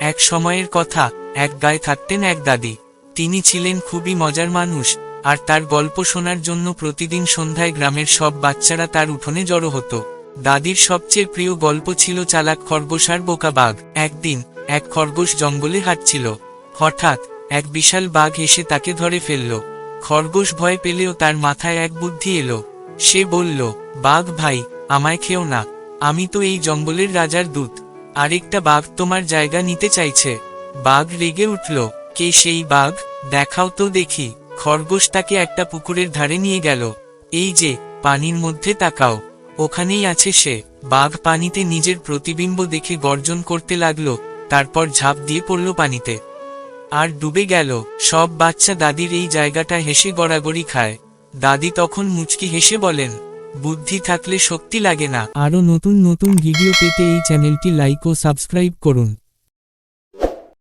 এক সময়ের কথা, এক গায়ে থাকতেন এক দাদি। তিনি ছিলেন খুবই মজার মানুষ, আর তার গল্প শোনার জন্য প্রতিদিন সন্ধ্যায় গ্রামের সব বাচ্চারা তার উঠোনে জড়ো হতো। দাদির সবচেয়ে প্রিয় গল্প ছিল চালাক খরগোশ আর বোকা বাঘ। একদিন এক খরগোশ জঙ্গলে হাঁটছিল। হঠাৎ এক বিশাল বাঘ এসে তাকে ধরে ফেলল। খরগোশ ভয় পেলেও তার মাথায় এক বুদ্ধি এলো। সে বলল, বাঘ ভাই, আমায় খেও না, আমি তো এই জঙ্গলের রাজার দূত। আরেকটা বাঘ তোমার জায়গা নিতে চাইছে। বাঘ রেগে উঠল, কে সেই বাঘ, দেখাও তো দেখি। খরগোশ তাকে একটা পুকুরের ধারে নিয়ে গেল। এই যে, পানির মধ্যে তাকাও, ওখানেই আছে সে। বাঘ পানিতে নিজের প্রতিবিম্ব দেখে গর্জন করতে লাগলো, তারপর ঝাঁপ দিয়ে পড়ল পানিতে আর ডুবে গেল। সব বাচ্চা দাদির এই জায়গাটা হেসে গড়াগড়ি খায়। দাদি তখন মুচকি হেসে বলেন, বুদ্ধি থাকলে শক্তি লাগে না। আরো নতুন নতুন ভিডিও পেতে এই চ্যানেলটি লাইক ও সাবস্ক্রাইব করুন।